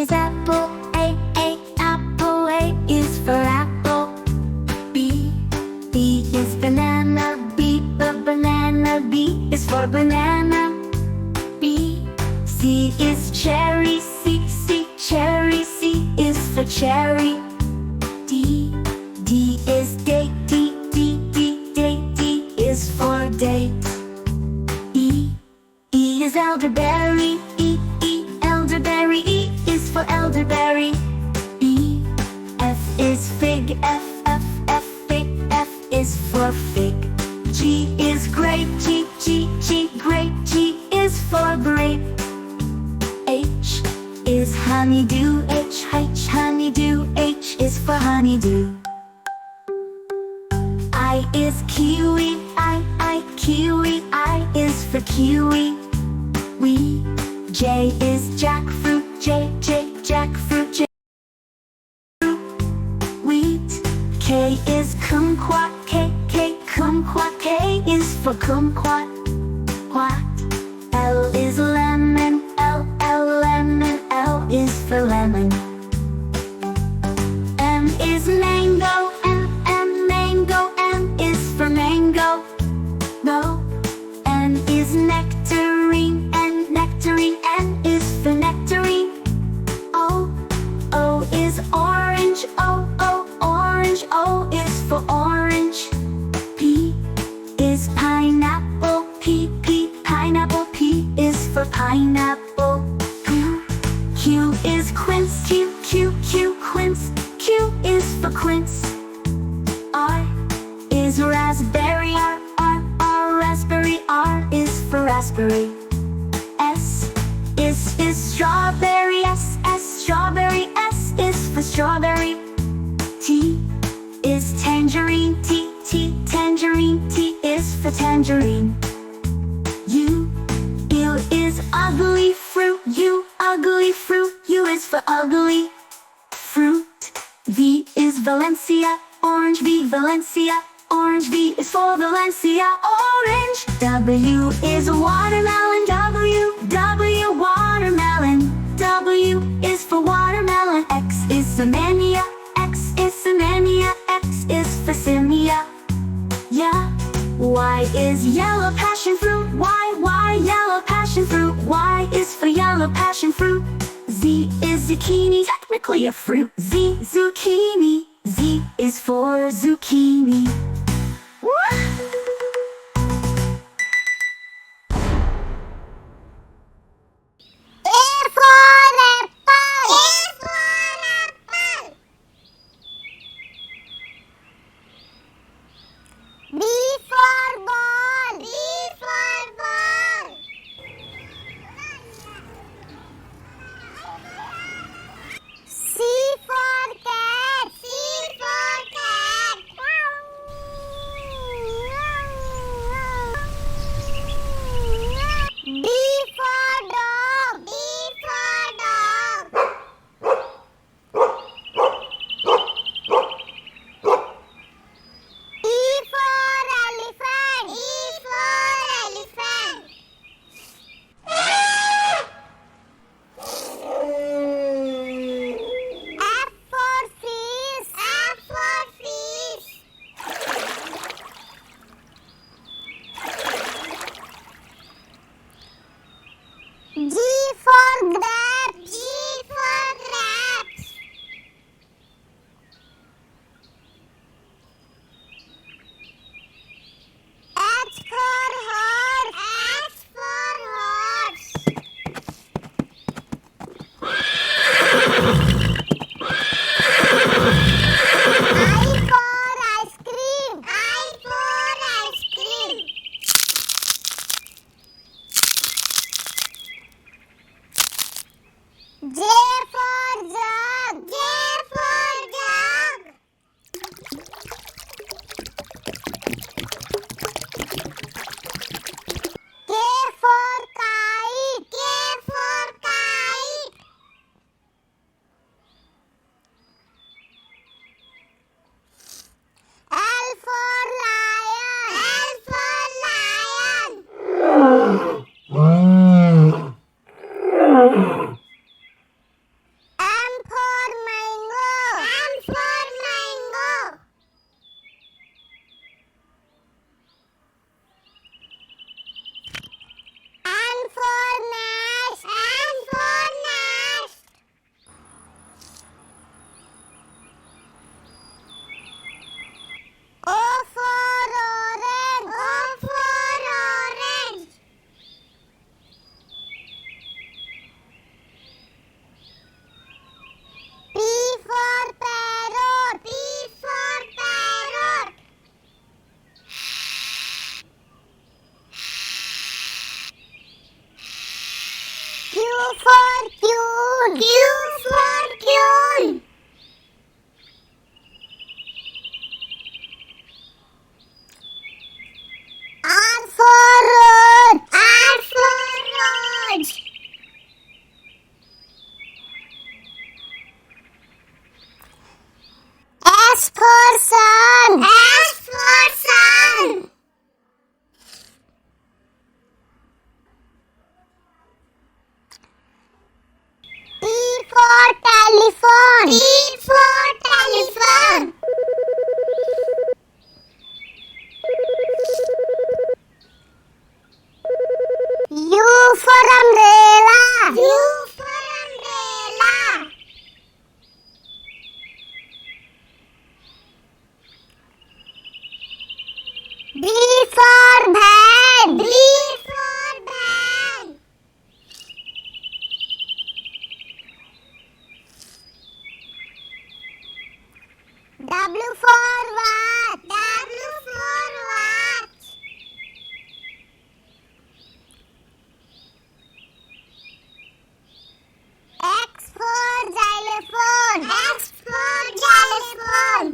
is apple. A, apple. A is for apple. B is banana. B, banana. B is for banana. B, C is cherry. C, cherry. C is for cherry. D is date. D is for date. E is elderberry. Elderberry. E is for elderberry. F is fig. F, fig. F is for fig. G is grape. G, grape. G is for grape. H is honeydew. H, honeydew. H is for honeydew. I is kiwi. Kiwi. I is for kiwi. J is jackfruit. J, jackfruit. J, wheat. K is kumquat. K, kumquat. K is for kumquat. L is lemon. L, lemon. L is for lemon. M is mango. M, mango. M is for mango. N is nectarine. Nectarine. N is for nectarine. O is orange. Orange. O is for orange. P is pineapple. P, pineapple. P is for pineapple. Q is quince. Q, quince. Q is for quince. R is raspberry. R, raspberry. R is for raspberry. S is strawberry. S, strawberry. S is for strawberry. T is tangerine. T, tangerine. T is for tangerine. U is ugly fruit. U, ugly fruit. U is for ugly fruit. V is Valencia. Orange. V, Valencia. Orange. V is for Valencia. Orange. W is watermelon. W, watermelon. W is for watermelon. X is Semenia. X is Semenia. X is for Simia. Y is yellow passion fruit. Y, yellow passion fruit. Y is for yellow passion fruit. Z is zucchini, technically a fruit. Z, zucchini. Z is for zucchini. Q for Queen. R for Road. R for Road. S for Sun. S for Sun. T for Telephone. T for Telephone. U for Umbrella. U for Umbrella. B for Band. B for Band. W for Watch. W for Watch. X for Xylophone. X for Xylophone.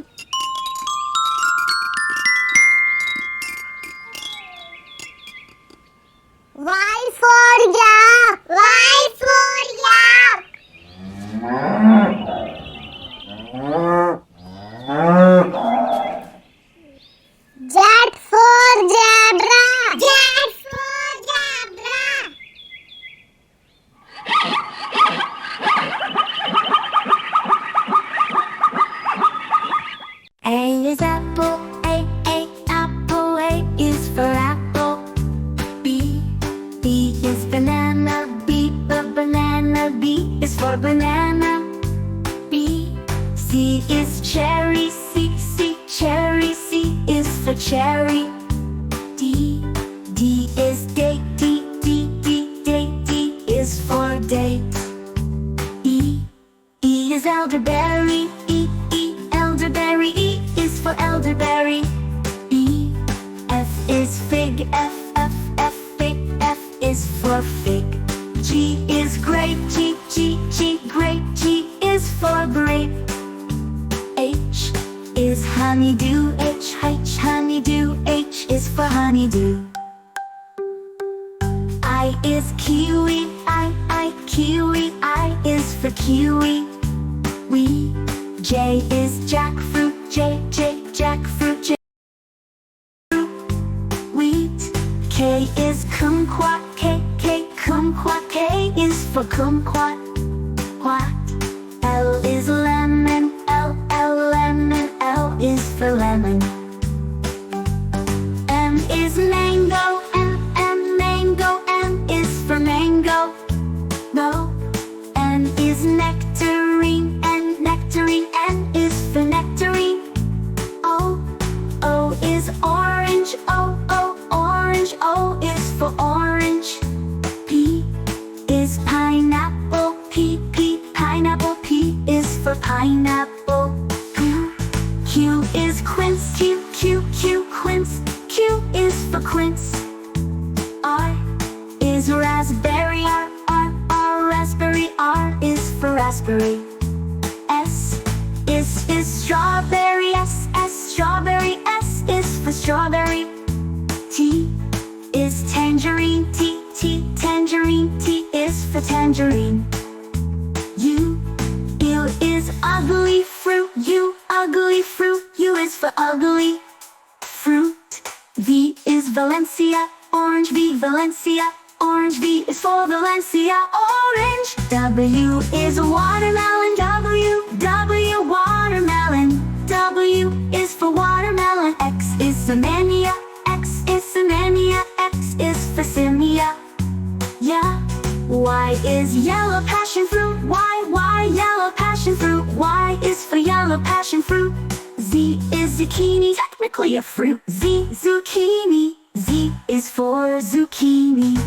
Y for Yak. Y for Yak. Z for Zebra. Z for Zebra. A is apple. A apple. A is for apple. B is banana. B banana. B is for banana. B C is cherry. C cherry. C is for cherry. D is date. D is for date. E is elderberry. E elderberry. E is for elderberry. F is fig. F fig. F is for fig. G is grape. G grape. G is for grape. H is honeydew. H honeydew. H is for honeydew. I is kiwi. I kiwi. I is for kiwi. J is jackfruit. J jackfruit. J wheat. K is kumquat. K kumquat. K is for kumquat. L is lemon. L lemon. L is for lemon. M is mango. M mango. M is for mango. N is nectarine. Nectarine. N is for nectarine. O is orange. Orange. O is for orange. P is pineapple. Pineapple. P is for pineapple. Q is quince. Q quince. Q is for quince. R is raspberry. R raspberry. R is for raspberry. S is strawberry. S strawberry. S is for strawberry. T is tangerine. T tangerine. T is for tangerine. U is ugly fruit. U ugly fruit. U is for ugly fruit. V is Valencia. Orange. V Valencia. Orange. V is for Valencia. Orange. W is watermelon. W watermelon. W is for watermelon. X is Samania. X is Samania. X is for Simia. Y is yellow passion fruit. Y yellow passion fruit. Y is for yellow passion fruit. Z is zucchini, technically a fruit. Z zucchini. Z is for zucchini.